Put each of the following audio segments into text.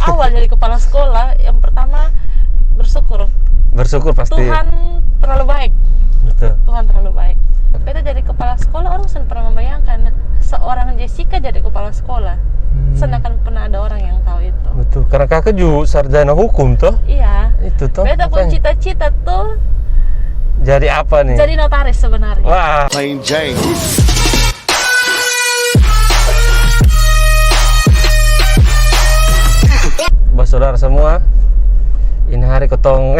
awal jadi kepala sekolah, yang pertama bersyukur. Bersyukur pasti. Tuhan terlalu baik. Betul. Tuhan terlalu baik. Beta jadi kepala sekolah, orang sudah pernah membayangkan seorang Jessica jadi kepala sekolah. Sedangkan pernah ada orang yang tahu itu. Betul. Karena kakak juga sarjana hukum toh. Iya. Itu toh. Beta pun cita-cita tuh jadi apa nih? jadi notaris sebenarnya. Wah. Plain Jane. Saudara semua, ini hari ketong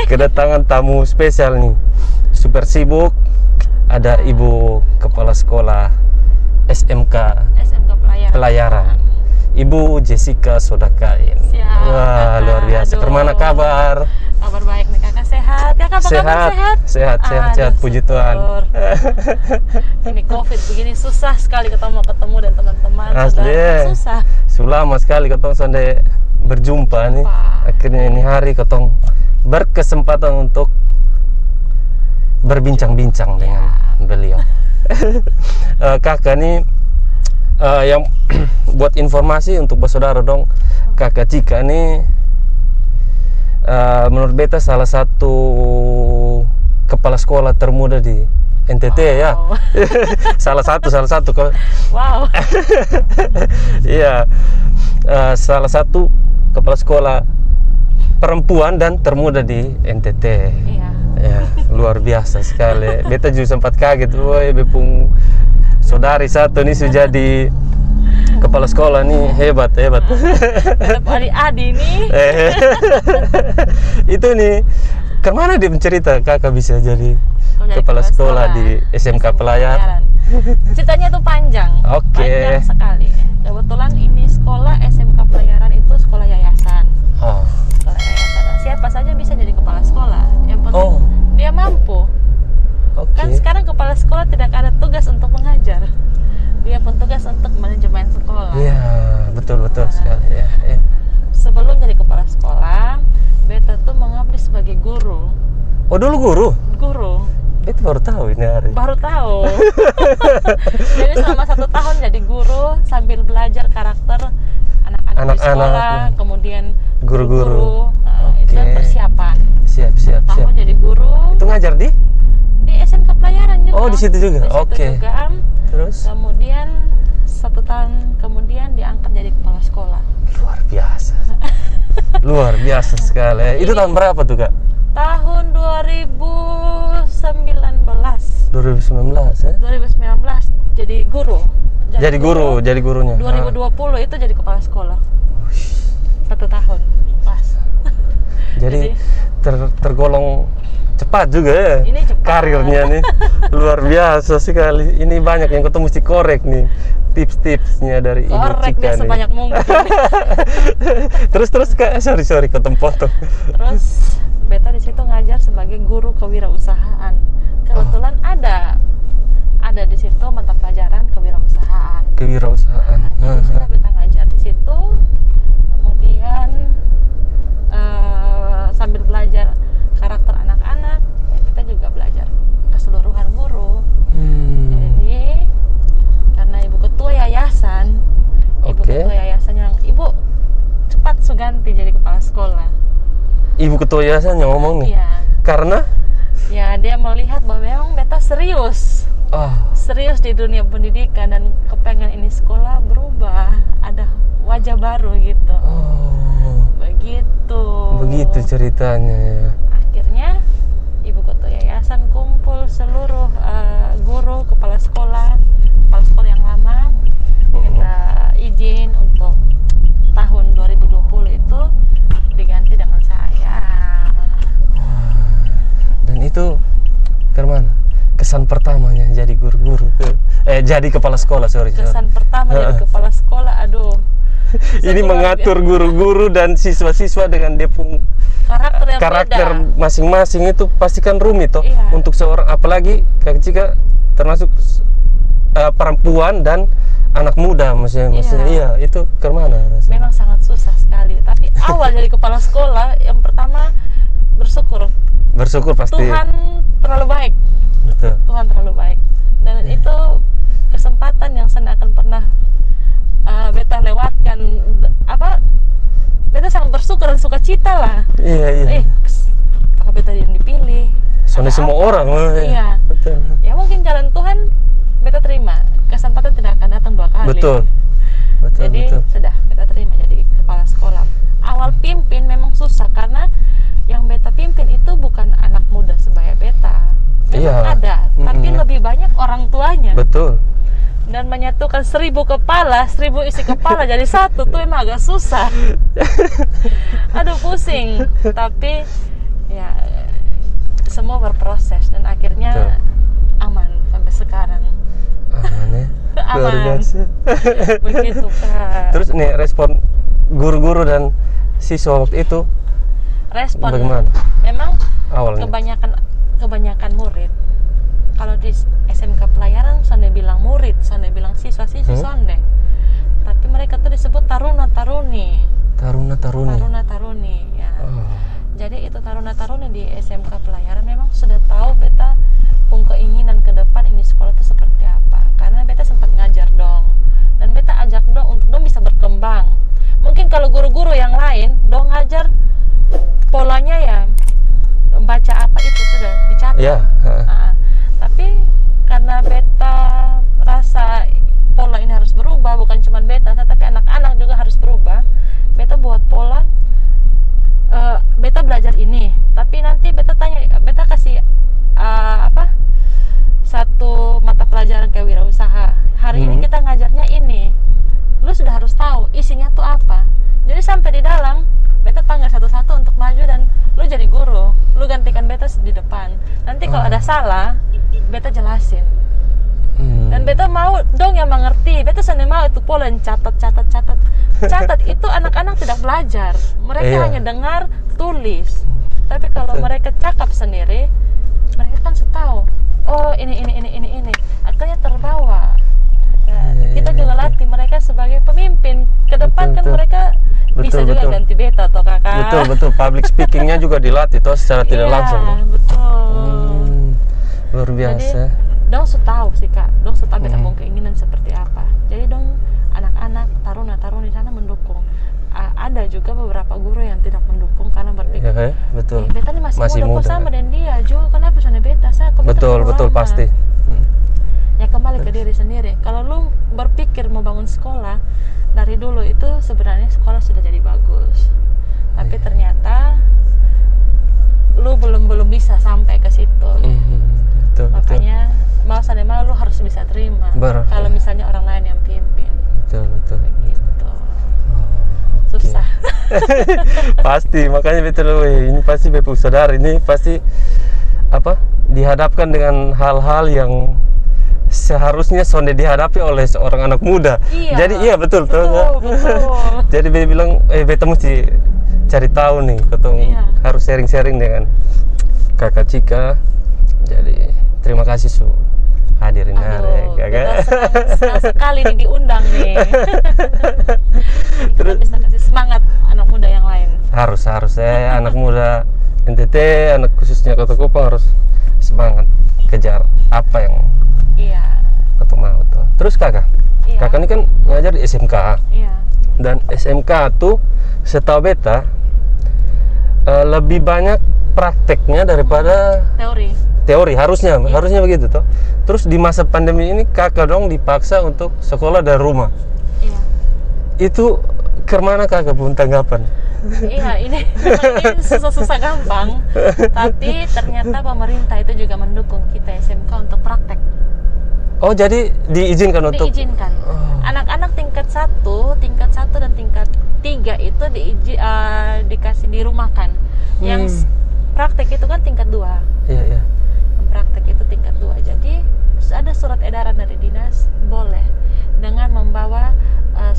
kedatangan tamu spesial nih, super sibuk. Ada ibu kepala sekolah SMK Pelayaran, Ibu Jessica Sodakain. Siap. Wah, luar biasa. Kemana kabar? Kabar baik nih kakak, sehat. Kakak apa kabar, sehat? Sehat, puji Tuhan. Ini COVID begini susah sekali ketemu dan teman-teman. Asli. Susah. Lama sekali ketong sonde berjumpa nih. Akhirnya ini hari ketong berkesempatan untuk berbincang-bincang dengan beliau. Kakak nih yang buat informasi untuk saudara dong, kakak Cika nih menurut beta salah satu kepala sekolah termuda di NTT. Ya. salah satu Wow. Iya, salah satu kepala sekolah perempuan dan termuda di NTT. Iya. Ya, luar biasa sekali. Beta juga sempat kaget, woi, bepung saudari satu nih sudah jadi kepala sekolah nih, hebat. Adik-adik nih. Itu nih, kemana dia mencerita kakak bisa jadi kepala sekolah di SMK Pelayaran? Ceritanya tuh panjang. Oke. Panjang sekali. Kebetulan ini sekolah SMK Pelayaran itu sekolah yayasan. Oh. Sekolah yayasan. Siapa saja bisa jadi kepala sekolah. Yang penting dia mampu. Oke. Kan sekarang kepala sekolah tidak ada tugas untuk mengajar. Dia pun tugas untuk manajemen sekolah. Iya, betul sekali. Ya. Sebelum jadi kepala sekolah, beta tuh mengabdi sebagai guru. Oh, dulu guru? Guru. Beta baru tahu ini hari. Baru tahu. Jadi selama 1 tahun jadi guru sambil belajar karakter anak-anak di sekolah, kemudian guru-guru. Itu persiapan. Siap. Tahun jadi guru. Itu ngajar di SMK Pelayaran juga. Oh, di situ juga. Oke. Terus? Kemudian 1 tahun kemudian diangkat jadi kepala sekolah. Luar biasa. Luar biasa sekali. Itu tahun berapa tuh, Kak? Tahun 2019. 2019 ya? 2019 jadi guru. Jadi gurunya. 2020 itu jadi kepala sekolah. 1 tahun pas. Jadi tergolong cepat juga ya. Ini cepat. Karirnya nih. Luar biasa sekali. Ini banyak yang kita mesti korek nih. Tips-tipsnya dari Ibu Korek Cika dia nih. sebanyak mungkin. terus Kak, sorry potong. Terus beta di situ ngajar sebagai guru kewirausahaan. Kebetulan ada di situ mata pelajaran kewirausahaan. Jadi sudah beta ngajar di situ. Kemudian sambil belajar karakter anak-anak, kita juga belajar keseluruhan guru. Jadi karena ibu ketua yayasan, yang ibu cepat suganti jadi kepala sekolah. Ibu ketua yayasan yang ngomong nih. Iya. Karena? Ya dia melihat bahwa memang beta serius di dunia pendidikan dan kepengen ini sekolah berubah, ada wajah baru gitu. Begitu Ceritanya ya. Akhirnya ibu ketua yayasan kumpul seluruh guru kepala sekolah yang lama, minta izin untuk tahun 2020 itu diganti dengan saya. Dan itu kemana? Kesan pertamanya jadi guru-guru jadi kepala sekolah, Kesan pertama jadi kepala sekolah, aduh. Ini mengatur guru-guru dan siswa-siswa dengan dia pun karakter masing-masing itu pasti kan rumit toh. Iya. Untuk seorang, apalagi Kak Cika termasuk perempuan dan anak muda, maksudnya iya, itu kemana rasanya? Memang sangat susah sekali, tapi awal jadi kepala sekolah yang pertama bersyukur pasti. Tuhan terlalu baik. Betul. Tuhan terlalu baik. Dan itu kesempatan yang saya akan pernah beta lewatkan. beta lah. Iya. Apakah beta yang dipilih? Soalnya semua orang. Iya. Betul. Ya mungkin jalan Tuhan beta terima. Kesempatan tidak akan datang 2 kali. Betul. Jadi sudah beta terima jadi kepala sekolah. Awal pimpin memang susah karena yang beta pimpin itu bukan anak muda sebaya beta. Memang ada, tapi lebih banyak orang tuanya. Betul. Dan menyatukan 1000 kepala, 1000 isi kepala jadi satu tuh emang agak susah. Aduh pusing. Tapi ya semua berproses dan akhirnya aman sampai sekarang. Aman ya. Luar biasa. Begitu Kak. Terus nih respon guru-guru dan siswa waktu itu respon bagaimana? Memang Awalnya kebanyakan murid. Kalau di SMK pelayaran sonde bilang murid, sonde bilang siswa-siswi sonde. Tapi mereka tuh disebut taruna-taruni. Taruna-taruni ya. Jadi itu taruna-taruni di SMK pelayaran memang sudah tahu beta pun keinginan ke depan ini sekolah itu seperti apa. Karena beta sempat ngajar dong. Dan beta ajak dong untuk dong bisa berkembang. Mungkin kalau guru-guru yang lain dong ngajar polanya ya baca apa itu sudah dicatat. Iya. Tapi karena beta rasa pola ini harus berubah, bukan cuma beta tapi anak-anak juga harus berubah. Beta buat pola, beta belajar ini, tapi nanti beta kasih satu mata pelajaran kayak wirausaha. Hari ini kita ngajarnya ini, lu sudah harus tahu isinya tuh apa. Jadi sampai di dalam beta panggil satu-satu untuk maju dan lu jadi guru, lu gantikan beta di depan. Nanti kalau ada salah, beta jelasin. Dan beta mau dong yang mengerti. Beta sendiri mau itu pola catat itu anak-anak tidak belajar. Mereka hanya dengar, tulis. Tapi kalau mereka cakap sendiri, mereka kan tahu. Oh ini. Akhirnya terbawa. Kita juga latih mereka sebagai pemimpin. Ke depan kan mereka bisa juga ganti beta atau kakak. Betul. Public speakingnya juga dilatih toh secara tidak langsung. Betul. Luar biasa. Jadi, dong tahu sih Kak, dong tahu beta mau keinginan seperti apa. Jadi dong anak-anak taruna-taruni di sana mendukung. Ada juga beberapa guru yang tidak mendukung karena berpikir, betul. Beta ini masih muda sama dan dia, Jo kenapa sana beta? Betul pasti. Ya kembali ke diri sendiri. Kalau lu berpikir mau bangun sekolah dari dulu itu sebenarnya sekolah sudah jadi bagus. Tapi ternyata lu belum bisa sampai ke situ. Makanya mau lu harus bisa terima. Kalau misalnya orang lain yang pimpin. Betul. Gitu. Susah. Pasti, makanya betul ini pasti Bepu Saudara ini pasti dihadapkan dengan hal-hal yang seharusnya sonde dihadapi oleh seorang anak muda. Jadi betul. Jadi Beta bilang beta mesti cari tahu nih, harus sharing-sharing dengan Kakak Cika. Jadi terima kasih hadirin hari Kakak. Senang sekali nih diundang nih. Terus bisa kasih semangat anak muda yang lain. Harus anak muda NTT, anak khususnya Kota Kupang harus semangat kejar apa yang Kota mau tuh. Terus kakak ini kan ngajar di SMK. Dan SMK tuh setahu beta lebih banyak prakteknya daripada teori harusnya begitu toh. Terus di masa pandemi ini kakak dong dipaksa untuk sekolah dari rumah. Itu kemana kakak pun tanggapan? Ini susah gampang. Tapi ternyata pemerintah itu juga mendukung kita SMK untuk praktek. Oh jadi diizinkan untuk? Diizinkan. Anak-anak tingkat 1 dan tingkat 3 itu dikasih dirumahkan. Yang praktek itu kan tingkat 2. Iya. Praktek itu tingkat 2. Jadi ada surat edaran dari dinas boleh dengan membawa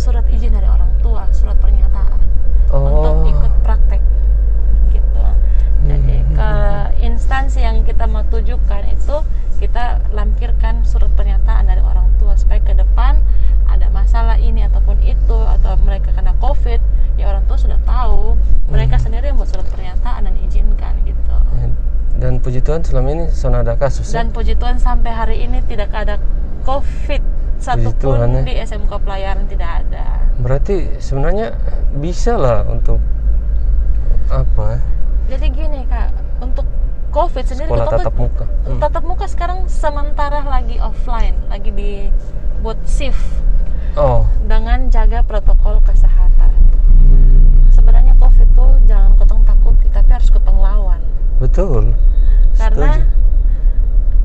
surat izin dari orang tua, surat pernyataan untuk ikut praktek gitu. Jadi ke instansi yang kita mau tujukan itu kita lampirkan surat pernyataan dari orang tua supaya ke depan ada masalah ini ataupun itu atau mereka kena COVID, ya orang tua sudah tahu, mereka sendiri yang buat surat pernyataan dan izinkan gitu. Dan puji Tuhan selama ini sudah ada kasus. Dan puji Tuhan sampai hari ini tidak ada COVID satupun di SMK pelayaran, tidak ada. Berarti sebenarnya bisa lah untuk Apa ya? Jadi gini Kak, untuk COVID sendiri sekolah tatap muka. Tatap muka sekarang sementara lagi offline, lagi dibuat shift. Dengan jaga protokol kesehatan. Sebenarnya COVID tuh jangan ketong takuti, tapi harus ketong lawan. Betul. Karena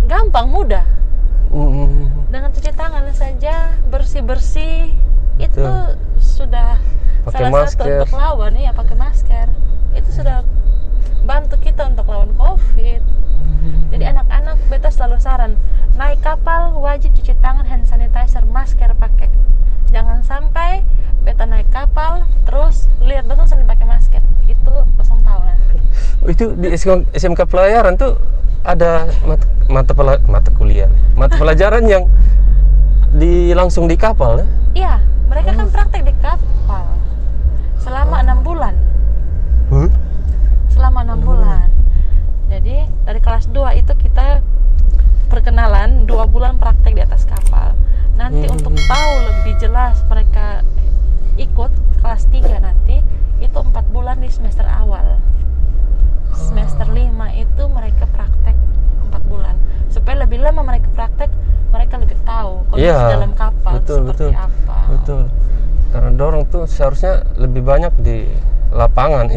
gampang, mudah. Dengan cuci tangan saja, bersih-bersih, itu sudah pakai salah masker. Satu untuk lawan, ya pakai masker. Itu sudah bantu kita untuk lawan COVID. Jadi anak-anak beta selalu saran, naik kapal wajib cuci tangan, hand sanitizer, masker pakai. Jangan sampai beta naik kapal terus lihat betul sambil pakai masker. Itu pasang tahu nanti. Itu di SMK pelayaran tuh ada mata pelajaran yang langsung di kapal ya? Iya, mereka kan praktek di kapal selama 6 bulan. Selama 6 bulan. Jadi dari kelas 2 itu kita perkenalan 2 bulan praktek di atas kapal. Nanti untuk tahu lebih jelas mereka ikut kelas 3 nanti itu 4 bulan di semester awal. Semester 5 itu mereka praktek 4 bulan. Supaya lebih lama mereka praktek, mereka lebih tahu kondisi dalam kapal seperti apa. Betul. Karena dorong tuh seharusnya lebih banyak di lapangan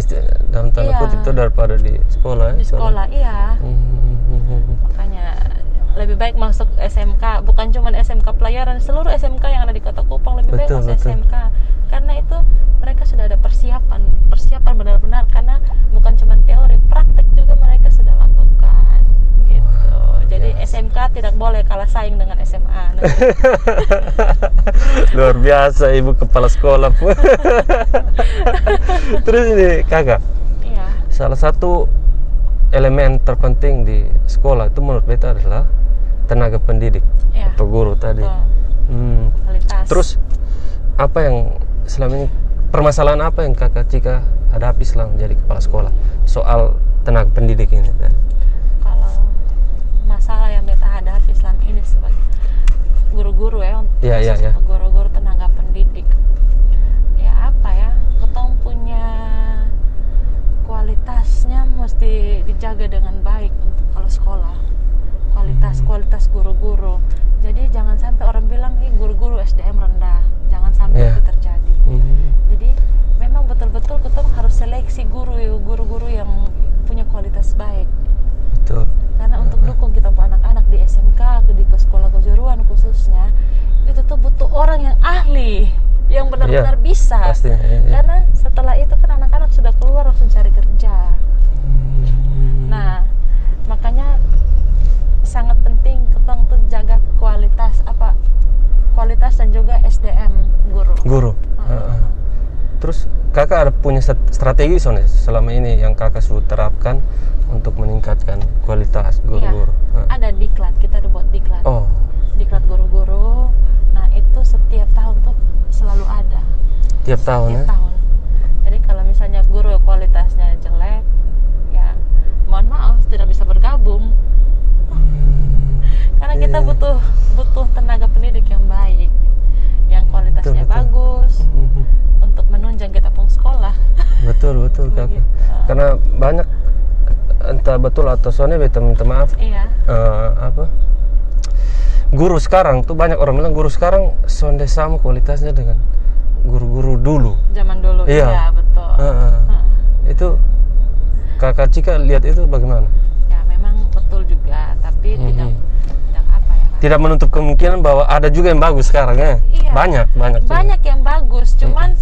dalam tanda kutip itu daripada di sekolah. Di sekolah, iya. Makanya lebih baik masuk SMK, bukan cuma SMK pelayaran, seluruh SMK yang ada di Kota Kupang lebih baik masuk SMK. Karena itu mereka sudah ada persiapan benar-benar, karena bukan cuma teori, praktek juga mereka sudah lakukan gitu. Jadi SMK tidak boleh kalah saing dengan SMA. Luar biasa ibu kepala sekolah. Terus ini Kakak, salah satu elemen terpenting di sekolah itu menurut beta adalah tenaga pendidik atau guru tadi. Terus apa yang selama ini, permasalahan apa yang Kakak Cika hadapi selama menjadi kepala sekolah soal tenaga pendidik ini? Kalau masalah yang beta hadapi selama ini sebagai guru-guru guru-guru tenaga pendidik, ya apa ya, ketong punya kualitasnya mesti dijaga dengan baik untuk kalau sekolah. Kualitas guru-guru. Jadi jangan sampai orang bilang guru-guru SDM rendah. Jangan sampai itu terjadi. Jadi memang betul-betul kita harus seleksi guru-guru yang punya kualitas baik. Betul. Karena untuk dukung kita anak-anak di SMK, di sekolah kejuruan khususnya, itu tuh butuh orang yang ahli, yang benar-benar bisa. Pastinya, Karena setelah itu kan anak-anak sudah keluar langsung cari kerja. Nah, makanya sangat penting kita untuk jaga kualitas dan juga SDM guru. Terus Kakak ada punya strategi soalnya selama ini yang Kakak sudah terapkan untuk meningkatkan kualitas guru-guru? Ada diklat, kita udah buat diklat. Diklat guru-guru. Nah, itu setiap tahun tuh selalu ada. Tiap tahun. Jadi kalau misalnya guru kualitasnya jelek, ya mohon maaf tidak bisa bergabung. Karena kita butuh tenaga pendidik yang baik, yang kualitasnya bagus untuk menunjang kita pun sekolah. Betul Kakak. Karena banyak entah betul atau soalnya beta minta maaf. Guru sekarang tuh banyak orang bilang guru sekarang sonde sama kualitasnya dengan guru-guru dulu. Zaman dulu. Iya betul. Itu Kakak Cika lihat itu bagaimana? Ya memang betul juga, tapi tidak menutup kemungkinan bahwa ada juga yang bagus sekarang ya. Banyak yang bagus, cuman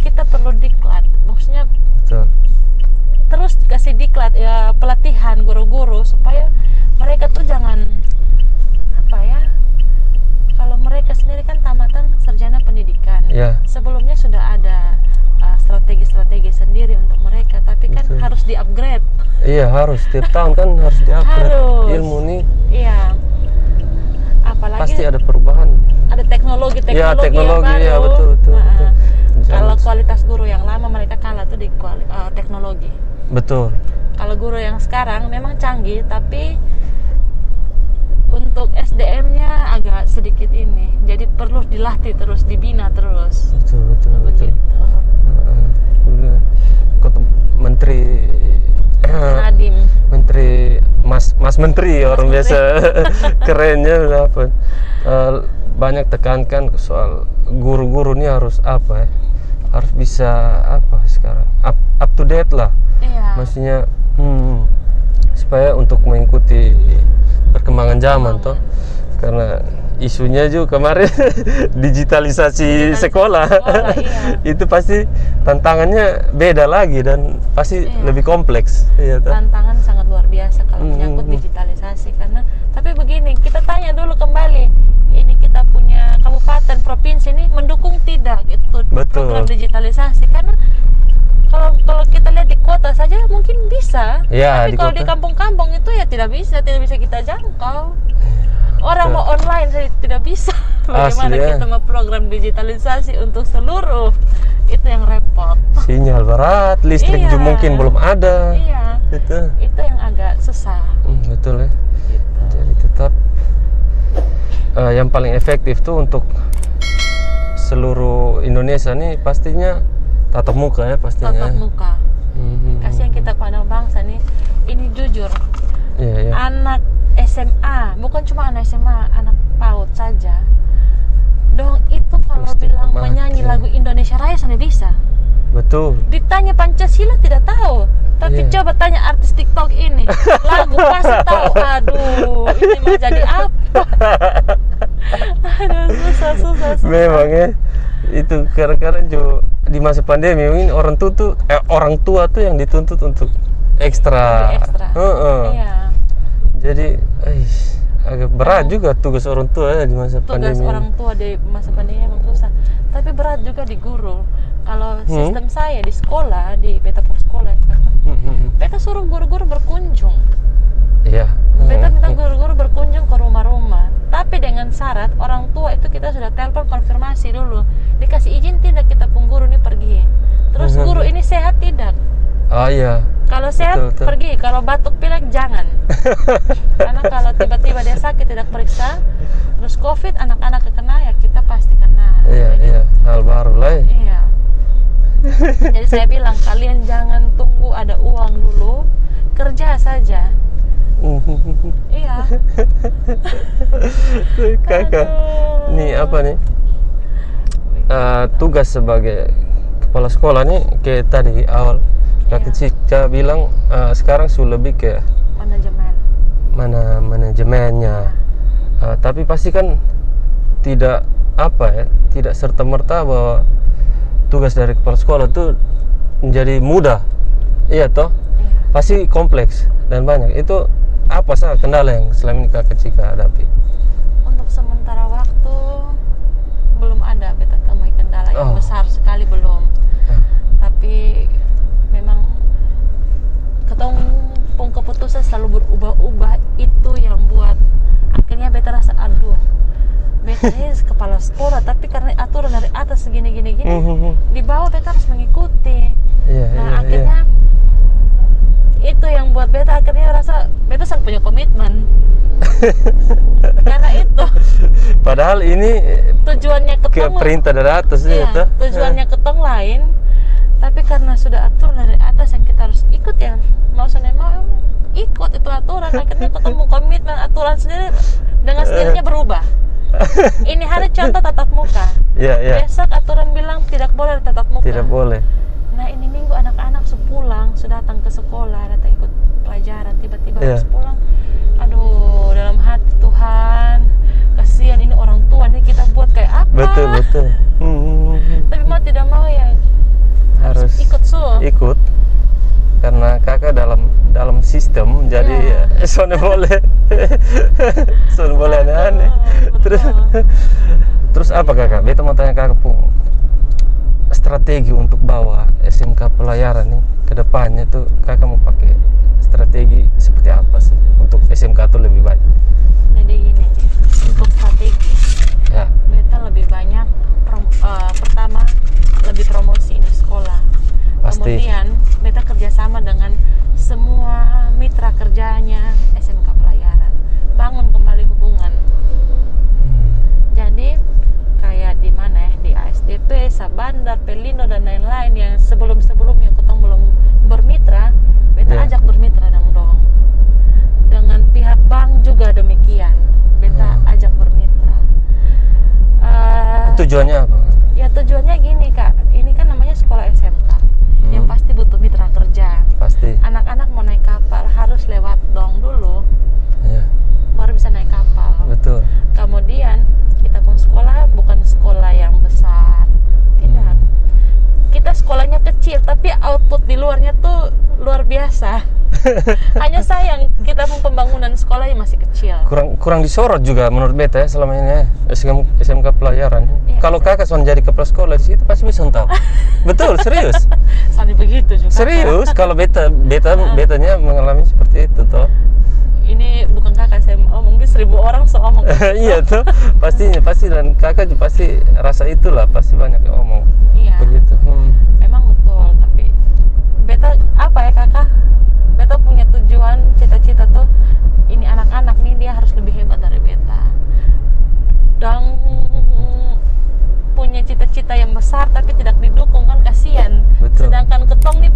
kita perlu diklat, maksudnya terus kasih diklat ya, pelatihan guru-guru supaya mereka tuh jangan kalau mereka sendiri kan tamatan sarjana pendidikan, sebelumnya sudah ada strategi-strategi sendiri untuk mereka, tapi kan harus di-upgrade. Harus tiap tahun kan harus di-upgrade ilmu nih. Apalagi pasti ada perubahan. Ada teknologi yang baru. Betul. Kalau kualitas guru yang lama mereka kalah tuh di teknologi. Betul. Kalau guru yang sekarang memang canggih, tapi untuk SDM-nya agak sedikit ini. Jadi perlu dilatih terus, dibina terus. Betul. Menteri Mas Menteri orang biasa kerennya apa? Banyak tekankan soal guru-guru ini harus apa ya? Harus bisa apa sekarang? Up to date lah. Iya. Maksudnya supaya untuk mengikuti perkembangan zaman toh. Karena isunya juga kemarin digitalisasi sekolah. Iya. Itu pasti tantangannya beda lagi dan pasti lebih kompleks. Iya, tantangan sangat luar biasa kalau menyangkut digitalisasi. Karena tapi begini, kita tanya dulu kembali, ini kita punya kabupaten provinsi ini mendukung tidak itu program digitalisasi? Karena kalau kita lihat di kota saja mungkin bisa, ya, tapi kalau di kampung-kampung itu ya tidak bisa kita jangkau. Orang mau online saya tidak bisa. Bagaimana kita mau program digitalisasi untuk seluruh, itu yang repot. Sinyal berat, listrik juga mungkin belum ada. Iya. Itu yang agak susah. Betul ya. Gitu. Jadi tetap yang paling efektif tuh untuk seluruh Indonesia nih pastinya tatap muka ya pastinya. Tatap muka. Kasihan kita pada bangsa nih. Ini jujur. Anak SMA, bukan cuma anak SMA, anak PAUD saja. Dong itu kalau bilang menyanyi lagu Indonesia Raya sana bisa. Betul. Ditanya Pancasila tidak tahu. Tapi coba tanya artis TikTok ini, lagu pasti tahu. Aduh, ini mau jadi apa? Aduh, susah. Memang ya. Itu kadang-kadang juga di masa pandemi ini orang tua tuh yang dituntut untuk ekstra. Iya. Jadi agak berat juga tugas orang tua ya di masa pandemi. Tugas orang tua di masa pandemi emang susah. Tapi berat juga di guru. Kalau sistem saya di sekolah, di beta sekolah, beta suruh guru-guru berkunjung. Iya. Beta minta guru-guru berkunjung ke rumah-rumah. Tapi dengan syarat orang tua itu kita sudah telepon konfirmasi dulu. Dikasih izin tidak kita pun guru ini pergi. Terus guru ini sehat tidak? Oh iya. Kalau sehat betul. Pergi, kalau batuk pilek jangan. Karena kalau tiba-tiba dia sakit tidak periksa, terus COVID anak-anak kena ya kita pasti kena. Iya, hal baru lah. Iya. Jadi saya bilang kalian jangan tunggu ada uang dulu, kerja saja. Iya. Kakak, nih apa nih? Tugas sebagai kepala sekolah nih kayak tadi awal. Kakak Cika bilang sekarang sudah lebih ke manajemennya. Tapi pasti kan tidak tidak serta-merta bahwa tugas dari kepala sekolah itu menjadi mudah. Iya toh? Iya. Pasti kompleks dan banyak. Itu apa sih kendala yang selama ini Kakak Cika hadapi? Untuk sementara waktu belum ada beta temui kendala yang besar sekali belum. Tapi memang ketemu keputusan selalu berubah-ubah, itu yang buat akhirnya beta rasa aduh, beta ini kepala sekolah tapi karena aturan dari atas segini di bawah beta harus mengikuti. Akhirnya itu yang buat beta akhirnya rasa beta sangat punya komitmen. Karena itu padahal ini tujuannya ketong perintah dari atas tujuannya ketong lain. Tapi karena sudah aturan dari atas yang kita harus ikut ya, mau ikut itu aturan, akhirnya ketemu komitmen aturan sendiri dengan sendirinya berubah. Ini hari contoh tatap muka. Besok aturan bilang tidak boleh tatap muka. Tidak boleh. Nah ini minggu anak-anak sepulang sudah datang ke sekolah, datang ikut pelajaran, tiba-tiba harus pulang. Aduh, dalam hati Tuhan, kasihan ini orang tua nih kita buat kayak apa? Betul. Tapi mau tidak mau ya harus ikut karena kakak dalam sistem jadi soalnya boleh aneh-aneh. Terus apa kakak? Beta mau tanya kakak pun strategi untuk bawa SMK Pelayaran nih ke depannya tuh kakak mau pakai strategi seperti apa sih untuk SMK tuh lebih baik? Jadi gini, untuk strategi beta lebih banyak pertama lebih promosi ini sekolah. Pasti. Kemudian beta kerjasama dengan semua mitra kerjanya SMK Pelayaran, bangun kembali hubungan. Jadi kayak di mana ya, di ASDP, Sabandar, Pelino dan lain-lain yang sebelumnya ketong belum bermitra, beta ajak bermitra dong dengan pihak tapi output di luarnya tuh luar biasa. Hanya sayang kita pembangunan sekolah yang masih kecil. Kurang disorot juga menurut beta ya selama ini ya, SMK pelayaran. Iya, kalau kakak son jadi kepala sekolah di situ pasti bisa tahu. Betul, serius. Soalnya begitu juga. Serius, kalau betanya mengalami seperti itu toh. Ini bukan kakak saya, mungkin 1000 orang ngomong. Iya tuh, pasti dan kakak juga pasti rasa itulah, pasti banyak yang ngomong. Iya. Begitu. Memang betul, tapi beta apa ya kakak? Beta punya tujuan, cita-cita tuh ini anak-anak nih dia harus lebih hebat dari beta. Dan punya cita-cita yang besar tapi tidak didukung kan kasihan. Betul. Sedangkan ketong nih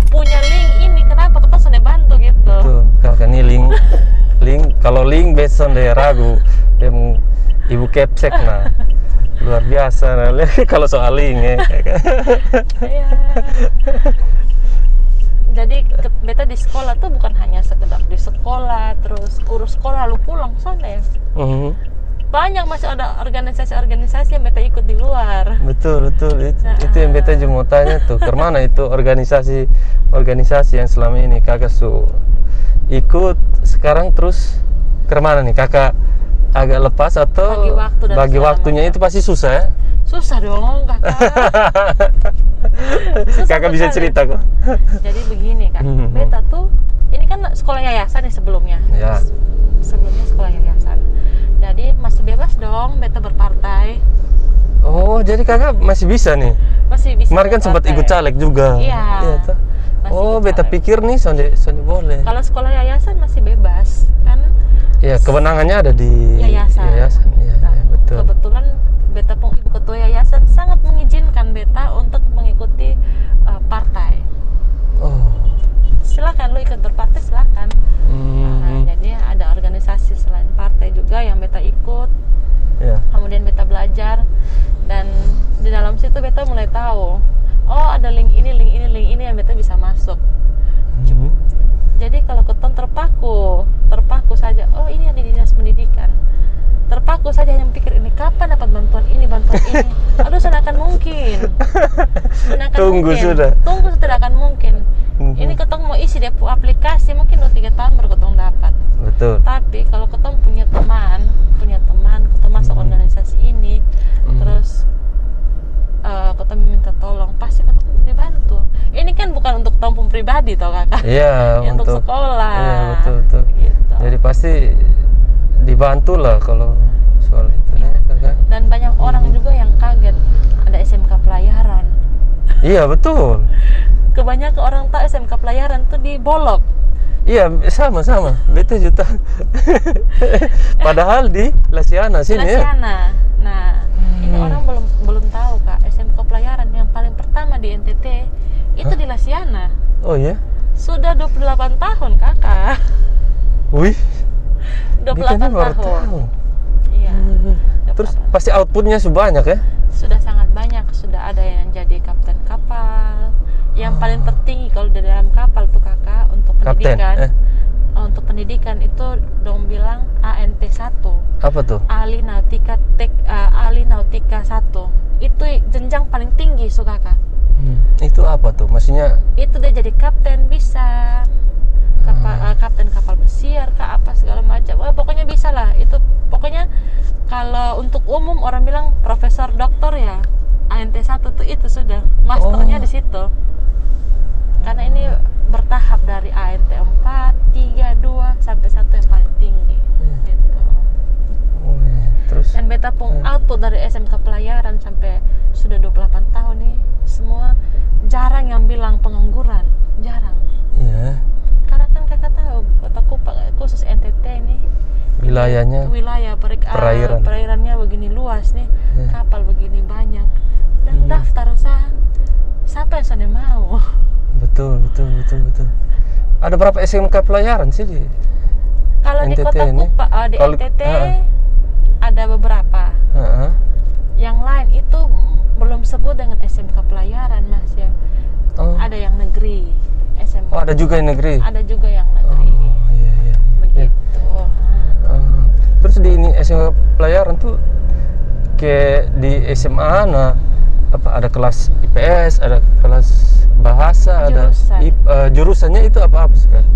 punya link ini, kenapa ketong sudah bantu gitu? Betul. Kalau ini link kalau link beson deh ragu yang ibu kepsek nah luar biasa nah kalau soal link ya. Iya. Jadi beta di sekolah tuh bukan hanya sekedar di sekolah terus urus sekolah lalu pulang sana ya. Banyak masih ada organisasi-organisasi yang beta ikut di luar. Betul itu yang beta juga mau tanya tuh, kemana itu organisasi yang selama ini kakak ikut sekarang terus kemana nih kakak agak lepas atau bagi waktunya itu pasti susah ya? Susah dong kakak. Kakak bisa cerita kok. Jadi begini kak, beta tuh ini kan sekolah yayasan nih sebelumnya. Ya. Sebelumnya sekolah yayasan. Jadi masih bebas dong beta berpartai. Oh jadi kakak masih bisa nih? Masih bisa. Kemarin kan sempat ikut caleg juga. Iya. Oh beta pikir nih sonde boleh. Kalau sekolah yayasan masih bebas kan? Iya kewenangannya ada di yayasan. Iya betul. Kebetulan beta pun ibu ketua yayasan sangat mengizinkan beta untuk mengikuti partai. Oh. Silakan lu ikut berpartai silakan. Nah, jadi ada organisasi selain partai juga yang beta ikut. Yeah. Kemudian beta belajar dan di dalam situ beta mulai tahu, oh ada link ini yang beta bisa masuk. Jadi kalau keton terpaku saja, oh ini ada di dinas pendidikan. Terpaku saja hanya pikir ini kapan dapat bantuan ini. Aduh sudah akan mungkin. Tunggu sudah tidak akan mungkin. Ini ketong mau isi dia aplikasi mungkin 2-3 tahun baru ketong dapat. Betul. Tapi kalau ketong punya teman, ketong masuk organisasi ini, terus ketong minta tolong, pasti ketong dibantu. Ini kan bukan untuk tampung pribadi toh kakak. Iya. untuk sekolah. Iya betul. Gitu. Jadi pasti dibantu lah kalau soal itu. Iya. Dan banyak orang juga yang kaget ada SMK pelayaran. Iya betul. Kebanyakan orang tahu SMK pelayaran tuh di Bolok. Iya sama beta juta. Padahal di Lasiana sini Lasiana. Nah ini orang belum tahu kak, SMK pelayaran yang paling pertama di NTT itu di Lasiana. Oh iya? Sudah 28 tahun kakak. Wih 28 tahun. Iya. Terus pasti outputnya banyak ya? Sudah sangat banyak. Sudah ada yang jadi kapten kapal. Yang paling tertinggi kalau di dalam kapal tuh kakak untuk pendidikan. Untuk pendidikan itu dong bilang ANT 1. Apa tuh? Ahli Nautika 1. Itu jenjang paling tinggi kakak. Itu apa tuh? Maksudnya? Itu dia jadi kapten bisa. Kapten kapal pesiar apa segala macam. Pokoknya bisa lah. Itu pokoknya kalau untuk umum orang bilang profesor doktor ya. ANT 1 tuh itu sudah masternya di situ. Karena ini bertahap dari ANT 4, 3, 2 sampai 1 yang paling tinggi. Gitu. Terus dan beta pun output dari SMK pelayaran sampai sudah 28 tahun nih, semua jarang yang bilang pengangguran, jarang. Iya. Karena kan kakak tahu Kota Kupang khusus NTT nih wilayah perairannya begini luas nih, kapal begini banyak dan daftar siapa yang sudah mau. Betul. Ada berapa SMK pelayaran sih di kalau NTT di Kota Kupang? Di NTT ada beberapa. Yang lain itu belum sebut dengan SMK pelayaran mas ya. Ada yang negeri SMK. Oh ada juga yang negeri. Ada juga yang negeri. Iya. Begitu. Terus di ini SMK pelayaran tuh kayak di SMA ada kelas IPS, ada kelas Jurusannya itu apa sekarang?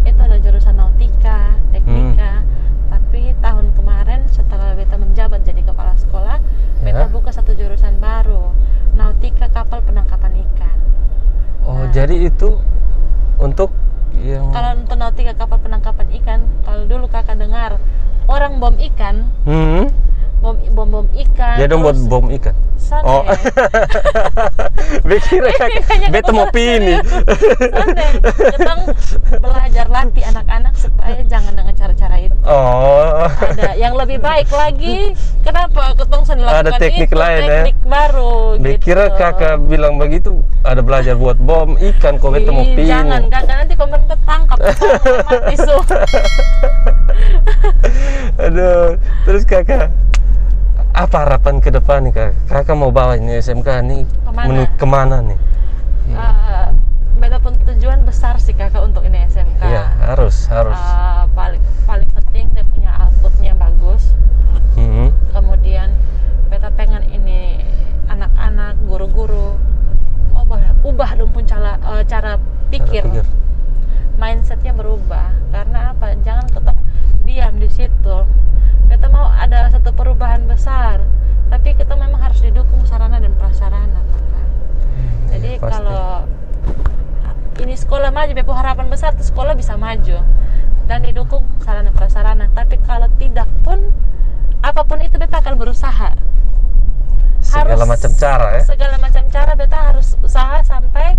Itu ada jurusan nautika, teknika. Tapi tahun kemarin setelah beta menjabat jadi kepala sekolah, beta buka satu jurusan baru, nautika kapal penangkapan ikan. Oh, jadi itu untuk yang kalau untuk nautika kapal penangkapan ikan, kalau dulu kakak dengar orang bom ikan, bom ikan. Ya dong buat bom ikan. Sane. Oh, bekira beta mau pini. Sane, ketong belajar latih anak-anak supaya jangan dengan cara-cara itu. Oh. Ada yang lebih baik lagi. Kenapa ketong sendiri lakukan ada teknik itu? Lain teknik baru. Bekira gitu. Kakak bilang begitu ada belajar buat bom ikan. Kok beta mau pini? Jangan, kakak nanti pemerintah tangkap. Mati su. Aduh, terus kakak apa harapan ke depan nih kak? Kakak mau bawa ini SMK nih menuju kemana nih? Beta pun tujuan besar sih kakak untuk ini SMK. Iya, harus. Paling penting dia punya outputnya bagus. Kemudian beta pengen ini anak-anak, guru-guru ubah dong pun cara pikir. Mindsetnya berubah. Karena apa? Jangan ketong diam di situ. Kita mau ada satu perubahan besar, tapi kita memang harus didukung sarana dan prasarana, kakak. Jadi pasti. Kalau ini sekolah maju, bepo harapan besar tuh sekolah bisa maju dan didukung sarana prasarana. Tapi kalau tidak pun, apapun itu beta akan berusaha. Segala macam cara ya. Segala macam cara beta harus usaha sampai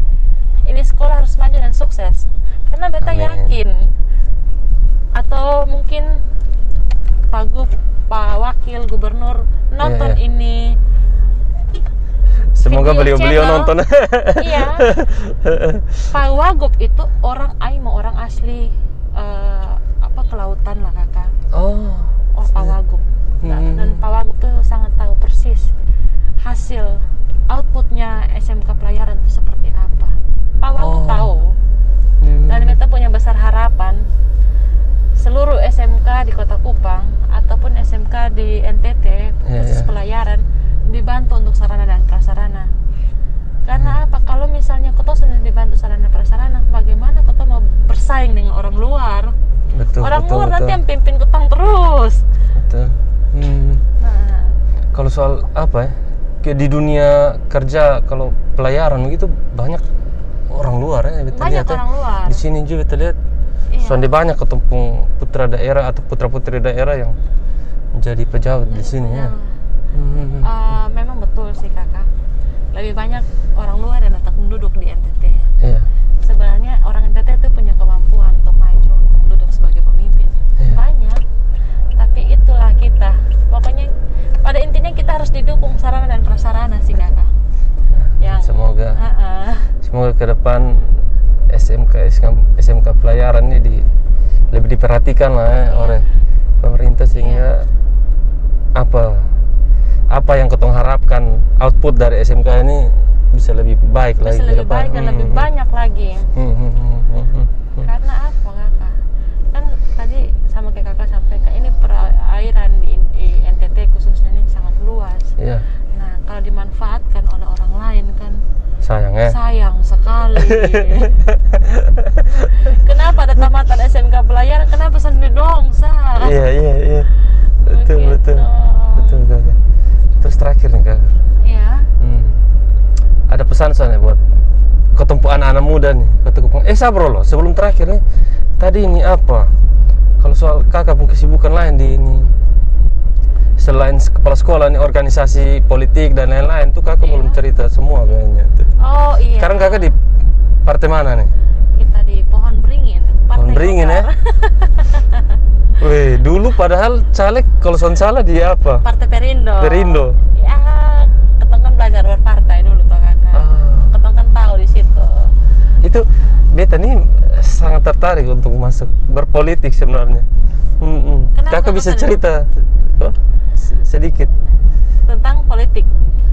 ini sekolah harus maju dan sukses. Karena beta yakin, atau mungkin Pak Wakil Gubernur nonton ini. Semoga beliau nonton. Iya. Pak Wagub itu orang Aimo, orang asli kelautan lah kakak. Pak Wagub. Dan Pak Wagub tuh sangat tahu persis hasil outputnya SMK Pelayaran itu seperti apa. Pak Wagub tahu. Dan kita punya besar harapan seluruh SMK di Kota Kupang ataupun SMK di NTT khusus pelayaran dibantu untuk sarana dan prasarana. Karena apa? Kalau misalnya kota sudah dibantu sarana prasarana, bagaimana kota mau bersaing dengan orang luar? Orang luar nanti yang pimpin kota terus. Betul. Nah, kalau soal apa ya? Kayak di dunia kerja kalau pelayaran begitu banyak orang luar ya. Banyak orang luar. Di sini juga kita lihat. Soalnya banyak ketemu putra daerah atau putra-putri daerah yang menjadi pejabat di sini ya. Memang betul sih kakak. Lebih banyak orang luar yang datang duduk di NTT. Iya. Sebenarnya orang NTT itu punya kemampuan untuk maju, untuk duduk sebagai pemimpin. Banyak. Tapi itulah kita. Pokoknya pada intinya kita harus didukung sarana dan prasarana sih kakak. Yang semoga ke depan SMK pelayaran ini lebih diperhatikan lah ya, oleh pemerintah sehingga apa yang ketong harapkan output dari SMK ini bisa lebih baik lagi ke depan. Baik dan lebih banyak lagi. Karena apa kakak? Kan tadi sama kayak kakak sampaikan ini perairan di NTT khususnya ini sangat luas. Iya. Nah kalau dimanfaatkan oleh orang lain kan sayang sekali. Kenapa ada tamatan SMK Pelayaran? Kenapa sendiri dong, Sa? Iya. Betul. Kakak. Terus terakhir nih kakak. Iya. Ada pesan soalnya buat ketemu anak-anak muda nih. Sabar loh, sebelum terakhir nih. Tadi ini apa? Kalau soal kakak punya kesibukan lain di ini. Selain kepala sekolah nih, organisasi politik dan lain-lain tuh kakak belum cerita semua kayaknya tuh. Oh iya. Sekarang kakak di partai mana nih? Kita di Pohon Beringin. Pohon Beringin ya? Wih, dulu padahal caleg kalau salah di apa? Partai Perindo. Ya, ketong kan belajar berpartai dulu tuh kakak. Ketong kan tahu di situ. Itu beta nih sangat tertarik untuk masuk berpolitik sebenarnya. Kakak bisa cerita sedikit tentang politik?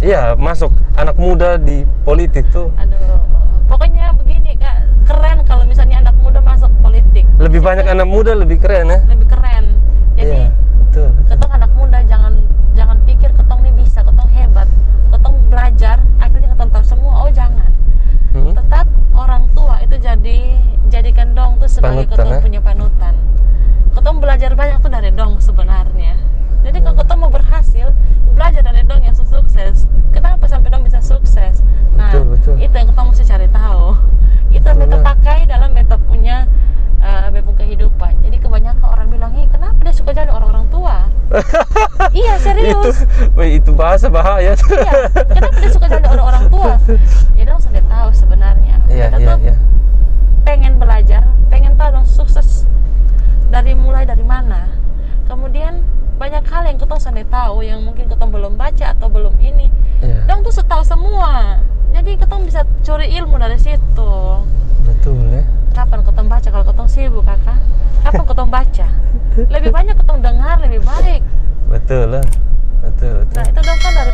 Iya, masuk anak muda di politik tuh. Aduh, pokoknya begini kak, keren kalau misalnya anak muda masuk politik. Lebih banyak anak muda lebih keren ya? Lebih keren. Jadi, betul. Ketong anak muda jangan pikir ketong ini bisa, ketong hebat, ketong belajar, akhirnya ketong tahu semua. Oh jangan. Tetap orang tua itu jadi belajar banyak tuh dari dong sebenarnya. Jadi kalau kita mau berhasil, belajar dari dong yang sukses. Kenapa sampai dong bisa sukses? Nah, betul. itu yang kita mesti cari tahu. Itu yang kita pakai dalam beta punya kehidupan. Jadi kebanyakan orang bilang, kenapa dia suka jadi orang-orang tua? Iya, serius. Itu bahasa bahaya. Iya, kenapa dia suka jadi orang-orang tua? Ya dong sudah tahu sebenarnya. Iya. Pengen belajar, pengen tahu dong sukses mulai dari mana. Kemudian banyak hal yang kita sudah tahu yang mungkin kita belum baca atau belum ini. Dong tuh tahu semua. Jadi kita bisa curi ilmu dari situ. Betul ya. Kapan kita baca kalau kita sibuk, Kakak? Kapan kita baca? Lebih banyak kita dengar lebih baik. Betul lah. Betul. Nah, itu dong kan dari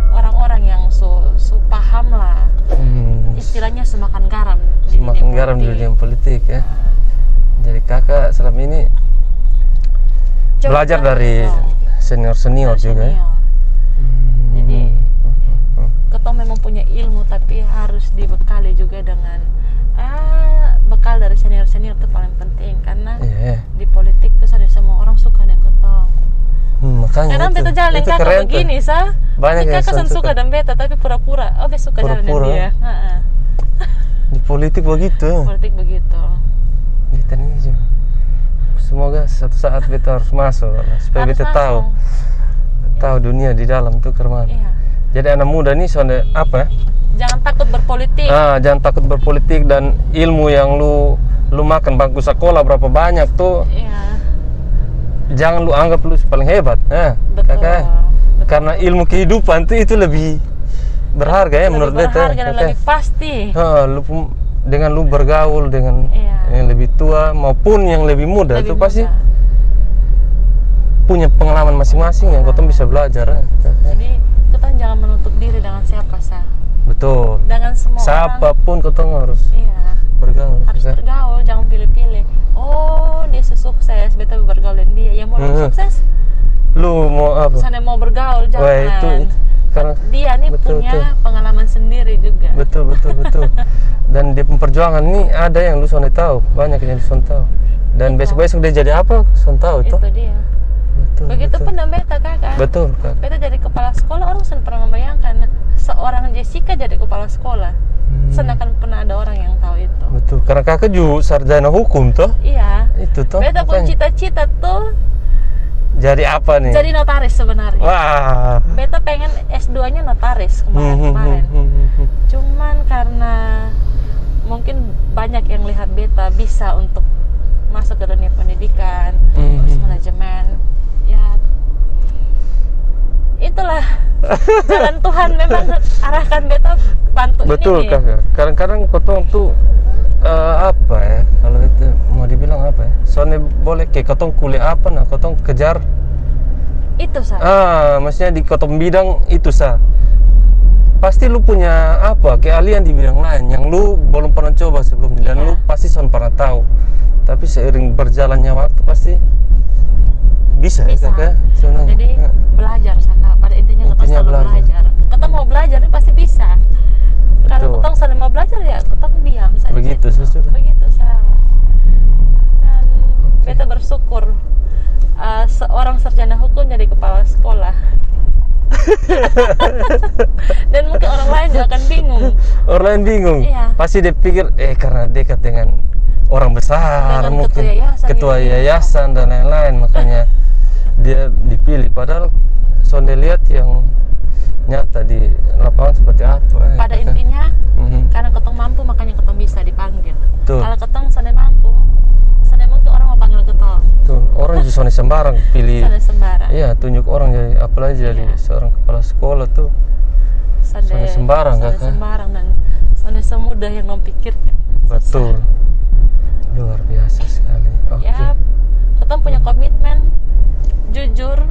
orang-orang yang paham lah. Istilahnya semakan garam di dunia politik ya. Jadi Kakak selama ini belajar dari senior juga ya. Jadi kita memang punya ilmu, tapi harus dibekali juga dengan bekal dari senior itu paling penting, karena di politik tuh ada semua orang suka dengan ketong. Makanya kadang beta jalan yang kakak begini banyak yang kakak suka dan beta tapi pura-pura beta suka jalan dengan dia. Di politik begitu. Gitu nih sih. Semoga suatu saat beta harus masuk supaya beta tahu dunia di dalam tuh kemana. Jadi anak muda nih soalnya apa ya? Jangan takut berpolitik. Jangan takut berpolitik, dan ilmu yang lu makan bangku sekolah berapa banyak tuh. Jangan lu anggap lu paling hebat. Betul. Karena ilmu kehidupan tuh itu lebih berharga ya menurut beta. Berharga dan lebih pasti. Dengan lu bergaul dengan yang lebih tua maupun yang lebih muda itu pasti punya pengalaman masing-masing yang kau bisa belajar. Jadi kita jangan menutup diri dengan siapa Betul. Dengan semua siapapun kau harus bergaul. Bergaul, jangan pilih-pilih. Oh, dia sukses, beta bergaul dengan dia. Yang mau sukses, lu mau apa? Sana mau bergaul, jangan. Itu. Karena dia nih punya pengalaman sendiri juga. Betul. Dan di perjuangan ini ada yang lu sudah tahu, banyak yang lu sudah tahu. Dan besok-besok dia jadi apa, sudah tahu itu. Itu dia. Begitupun dengan beta, Kakak. Betul, Kak. Beta jadi kepala sekolah, orang sudah pernah membayangkan seorang Jessica jadi kepala sekolah. Sedangkan pernah ada orang yang tahu itu. Betul, karena Kakak juga sarjana hukum toh? Iya. Itu toh. Beta pun cita-cita tuh jadi apa nih? Jadi notaris sebenarnya. Wah. Beta pengen S2-nya notaris kemarin. Cuman karena mungkin banyak yang lihat beta bisa untuk masuk ke dunia pendidikan, terus manajemen. Ya, itulah jalan Tuhan memang arahkan beta bantu. Betul, ini. Kakak. Kadang-kadang kotong tuh apa ya? Kalau itu mau dibilang apa ya? Soalnya boleh kayak kotong kuliah apa nah, kotong kejar itu maksudnya di kotong bidang itu pasti lu punya apa keahlian di bidang lain yang lu belum pernah coba sebelumnya, dan lu pasti pernah tahu. Tapi seiring berjalannya waktu pasti bisa. Ya, Kakak. Jadi belajar pada intinya kita selalu belajar. Kita mau belajar ini pasti bisa. Kalau kita selalu mau belajar ya kita diam saja. Begitu Dan beta bersyukur seorang sarjana hukum jadi kepala sekolah. Dan mungkin orang lain juga akan bingung. Orang lain bingung. Pasti dia pikir karena dekat dengan orang besar, dengan mungkin ketua yayasan dan lain-lain, makanya dia dipilih. Padahal sonde lihat yang nyata di lapangan seperti apa. Pada intinya karena ketong mampu makanya ketong bisa dipanggil. Tuh. Kalau ketong sonde mampu orang mau panggil ketong. Tuh, orang juga sonde sembarang pilih. Sonde sembarang. Iya, tunjuk orang jadi apalagi jadi seorang kepala sekolah tuh. Sonde sembarang, Kakak. Sonde sembarang dan sonde semudah yang memikirkan. Betul. Luar biasa sekali. Ya, ketong punya komitmen, jujur.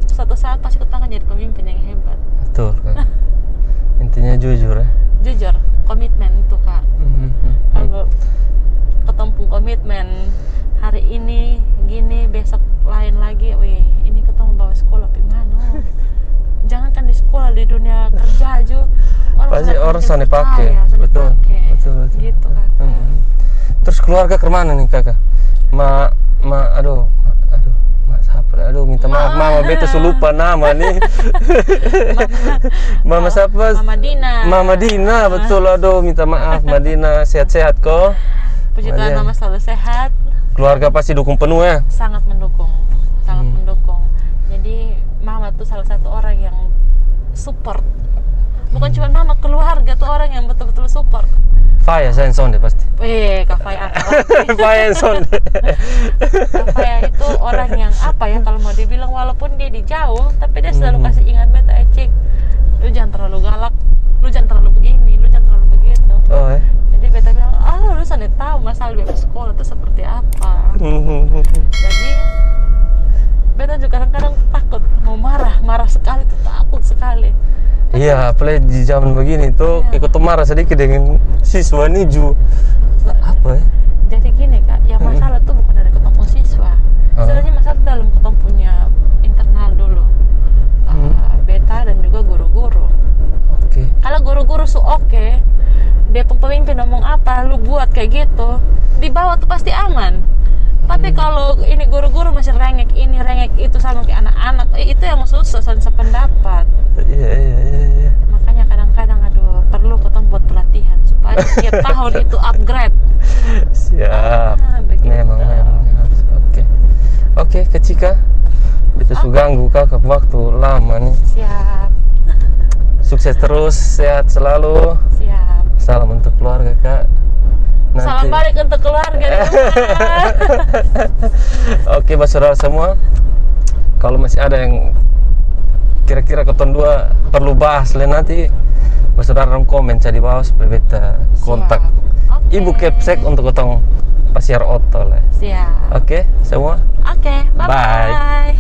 Suatu saat pasti kita akan jadi pemimpin yang hebat. Betul, Kak. Intinya jujur ya. Jujur, komitmen itu, Kak. Kalau ketemu komitmen hari ini gini, besok lain lagi, ini ketemu bawa sekolah gimana? Jangan kan di sekolah, di dunia kerja aja. Pasti orang sana pakai. Betul. Gitu, Kak. Terus keluarga kemana nih, Kakak? aduh minta maaf mama, beta lupa nama nih. Mama siapa? Mama Dina, betul. Aduh, minta maaf Madina, sehat-sehat kok. Puji Tuhan, mama selalu sehat. Keluarga pasti dukung penuh ya? Sangat mendukung, mendukung. Jadi mama tuh salah satu orang yang support. Bukan cuma mama, keluarga tuh orang yang betul-betul support. Faya saya sonde pasti. Kak Faya Faya sonde. Kak Faya itu orang yang apa ya, kalau mau dibilang walaupun dia di jauh, tapi dia selalu kasih ingat beta, Cik, lu jangan terlalu galak, lu jangan terlalu begini, lu jangan terlalu begitu. Jadi beta bilang, lu sana tahu masalah beta sekolah itu seperti apa. Jadi beta juga kadang-kadang takut mau marah sekali tuh, takut sekali. Iya, apalagi di zaman begini tuh ikut marah sedikit dengan siswa nih apa ya? Jadi gini Kak, yang masalah tuh bukan dari ketemu siswa. Sebenarnya masalah dalam ketemu punya internal dulu. Beta dan juga guru-guru. Oke. Kalau guru-guru oke, dia pemimpin ngomong apa, lu buat kayak gitu, di bawah tuh pasti aman. Tapi kalau ini guru-guru masih rengek ini rengek itu sama kayak anak-anak, itu yang susah sependapat. Iya. Makanya kadang-kadang perlu ketemu buat pelatihan supaya setiap tahun itu upgrade. Siap. Memang harus. Oke, Kak Cika, kita sudah ganggu Kakak waktu lama nih. Siap. Sukses terus, sehat selalu. Siap. Salam untuk keluarga Kak. Nanti. Salam balik untuk keluarga di rumah. Oke, saudara semua, kalau masih ada yang kira-kira keton dua perlu bahas nanti saudara komen di bawah supaya beta kontak Ibu Kepsek untuk ketong pasiar oto lah. Siap. Oke, semua. Oke, bye.